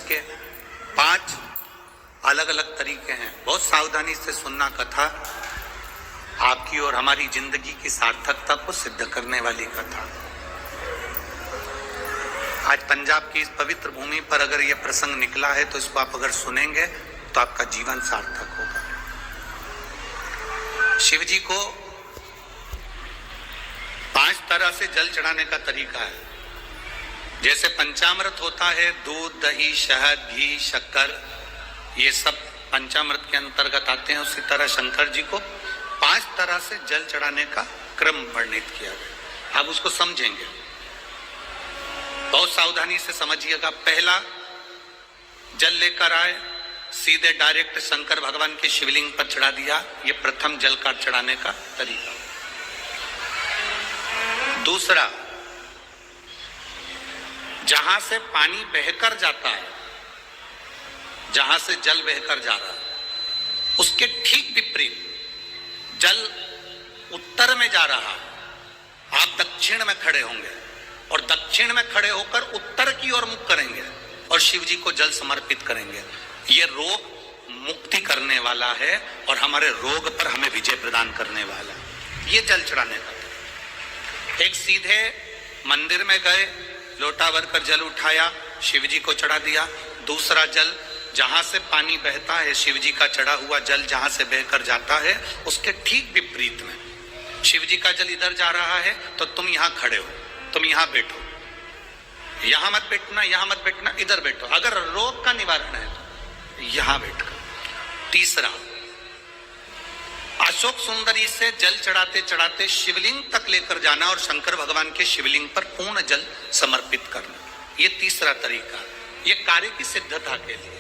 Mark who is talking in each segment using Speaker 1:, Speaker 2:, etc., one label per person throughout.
Speaker 1: इसके 5 अलग अलग तरीके हैं। बहुत सावधानी से सुनना कथा, आपकी और हमारी जिंदगी की सार्थकता को सिद्ध करने वाली कथा। आज पंजाब की इस पवित्र भूमि पर अगर यह प्रसंग निकला है तो इसको आप अगर सुनेंगे तो आपका जीवन सार्थक होगा। शिव जी को 5 तरह से जल चढ़ाने का तरीका है। जैसे पंचामृत होता है, दूध, दही, शहद, घी, शक्कर, ये सब पंचामृत के अंतर्गत आते हैं। उसी तरह शंकर जी को 5 तरह से जल चढ़ाने का क्रम वर्णित किया गया। आप उसको समझेंगे, बहुत सावधानी से समझिएगा। पहला, जल लेकर आए, सीधे डायरेक्ट शंकर भगवान के शिवलिंग पर चढ़ा दिया। ये प्रथम जल का चढ़ाने का तरीका। दूसरा, जहां से पानी बहकर जाता है, जहां से जल बहकर जा रहा है, उसके ठीक विपरीत जल उत्तर में जा रहा है, आप दक्षिण में खड़े होंगे और दक्षिण में खड़े होकर उत्तर की ओर मुख करेंगे और शिव जी को जल समर्पित करेंगे। ये रोग मुक्ति करने वाला है और हमारे रोग पर हमें विजय प्रदान करने वाला है। ये जल चढ़ाने का। एक सीधे मंदिर में गए, लोटा भर कर जल उठाया, शिव जी को चढ़ा दिया। दूसरा जल, जहां से पानी बहता है, शिव जी का चढ़ा हुआ जल जहां से बहकर जाता है, उसके ठीक विपरीत में शिव जी का जल इधर जा रहा है तो तुम यहां खड़े हो, तुम यहां बैठो, यहां मत बैठना, यहां मत बैठना, इधर बैठो। अगर रोग का निवारण है तो यहां बैठकर। तीसरा, अशोक सुंदरी से जल चढ़ाते चढ़ाते शिवलिंग तक लेकर जाना और शंकर भगवान के शिवलिंग पर पूर्ण जल समर्पित करना। ये तीसरा तरीका। ये कार्य की सिद्धता के लिए।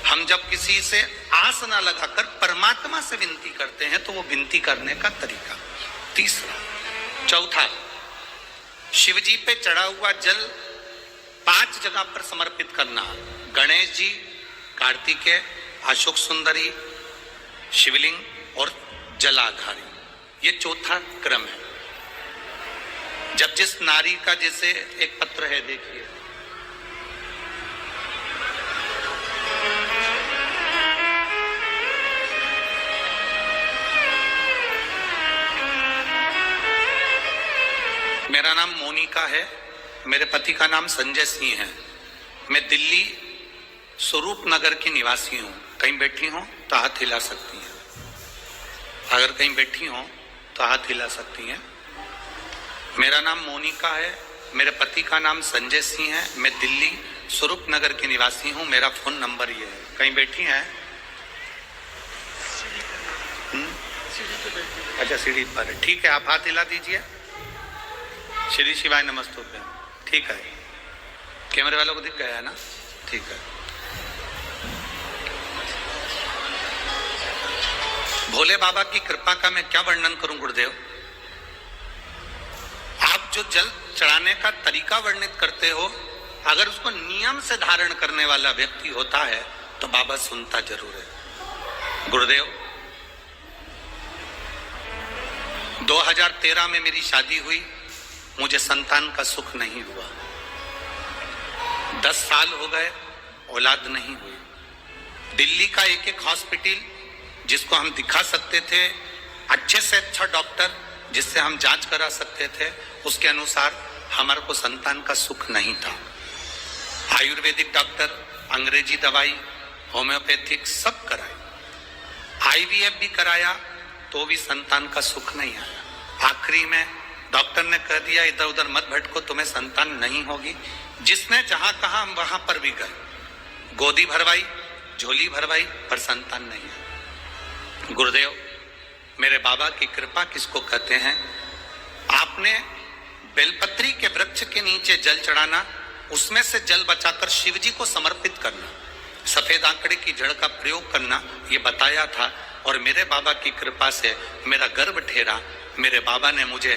Speaker 1: हम जब किसी से आस न लगाकर परमात्मा से विनती करते हैं तो वो विनती करने का तरीका। तीसरा। चौथा, शिव जी पे चढ़ा हुआ जल 5 जगह पर समर्पित करना। गणेश जी, कार्तिकेय, अशोक सुंदरी, शिवलिंग और जलाधारी। ये चौथा क्रम है। जब जिस नारी का, जैसे एक पत्र है, देखिए, मेरा नाम मोनिका है, मेरे पति का नाम संजय सिंह है। मैं दिल्ली स्वरूप नगर की निवासी हूं। कहीं बैठी हो तो हाथ हिला सकती हैं। अगर कहीं बैठी हो तो हाथ हिला सकती हैं। मेरा नाम मोनिका है, मेरे पति का नाम संजय सिंह है। मैं दिल्ली स्वरूप नगर की निवासी हूं। मेरा फोन नंबर ये है। कहीं बैठी हैं? अच्छा, सीढ़ी पर है। ठीक है, आप हाथ हिला दीजिए। श्री शिवाय नमस्तुभ्यं। ठीक है, कैमरे वालों को दिख गया है ना? ठीक है। भोले बाबा की कृपा का मैं क्या वर्णन करूं गुरुदेव। आप जो जल चढ़ाने का तरीका वर्णित करते हो, अगर उसको नियम से धारण करने वाला व्यक्ति होता है तो बाबा सुनता जरूर है। गुरुदेव, 2013 में मेरी शादी हुई, मुझे संतान का सुख नहीं हुआ। 10 साल हो गए, औलाद नहीं हुई। दिल्ली का एक हॉस्पिटल जिसको हम दिखा सकते थे, अच्छे से अच्छा डॉक्टर जिससे हम जांच करा सकते थे, उसके अनुसार हमारे को संतान का सुख नहीं था। आयुर्वेदिक डॉक्टर, अंग्रेजी दवाई, होम्योपैथिक सब कराई, IVF भी कराया तो भी संतान का सुख नहीं आया। आखिरी में डॉक्टर ने कह दिया, इधर उधर मत भटको, तुम्हें संतान नहीं होगी। जिसने जहां कहा हम वहां पर भी गए, गोदी भरवाई, झोली भरवाई, पर संतान नहीं है। गुरुदेव, मेरे बाबा की कृपा किसको कहते हैं? आपने बेलपत्री के वृक्ष के नीचे जल चढ़ाना, उसमें से जल बचाकर शिव जी को समर्पित करना, सफेद आंकड़े की जड़ का प्रयोग करना, ये बताया था। और मेरे बाबा की कृपा से मेरा गर्भ ठहरा। मेरे बाबा ने मुझे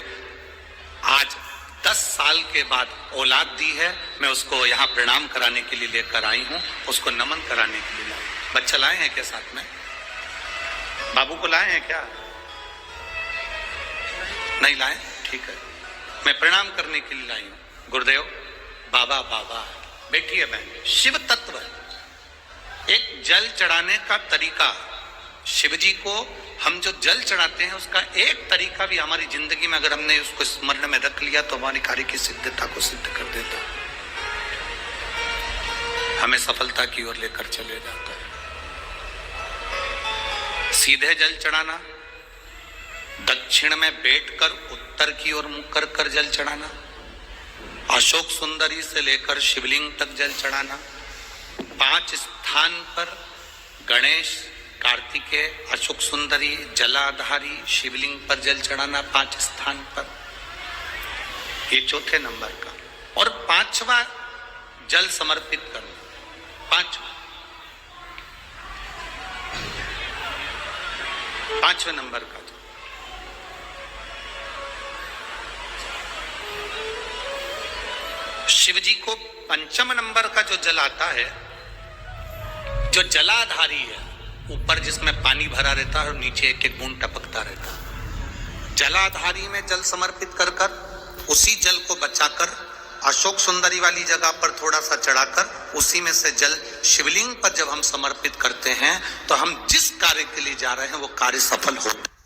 Speaker 1: आज 10 साल के बाद औलाद दी है। मैं उसको यहाँ प्रणाम कराने के लिए लेकर आई हूँ, उसको नमन कराने के लिए लाई। बच्चा लाए हैं क्या साथ में? बाबू को लाए हैं क्या? नहीं लाए? ठीक है, मैं प्रणाम करने के लिए लाई हूँ। गुरुदेव, बाबा बाबा, बैठिए बहन। शिव तत्व एक जल चढ़ाने का तरीका, शिव जी को हम जो जल चढ़ाते हैं उसका एक तरीका भी हमारी जिंदगी में अगर हमने उसको स्मरण में रख लिया तो हमारी कार्य की सिद्धता को सिद्ध कर देता, हमें सफलता की ओर लेकर चले जाता है। सीधे जल चढ़ाना, दक्षिण में बैठकर उत्तर की ओर मुख कर कर जल चढ़ाना, अशोक सुंदरी से लेकर शिवलिंग तक जल चढ़ाना, 5 स्थान पर गणेश, कार्तिकेय, अशोक सुंदरी, जलाधारी, शिवलिंग पर जल चढ़ाना 5 स्थान पर, ये चौथे नंबर का। और 5वां जल समर्पित करना, 5वें नंबर का जो शिव जी को 5वें नंबर का जो जल आता है, जो जलाधारी है, ऊपर जिसमें पानी भरा रहता है और नीचे एक एक बूंद टपकता रहता है, जलाधारी में जल समर्पित कर कर उसी जल को बचाकर अशोक सुंदरी वाली जगह पर थोड़ा सा चढ़ाकर उसी में से जल शिवलिंग पर जब हम समर्पित करते हैं तो हम जिस कार्य के लिए जा रहे हैं वो कार्य सफल होता है।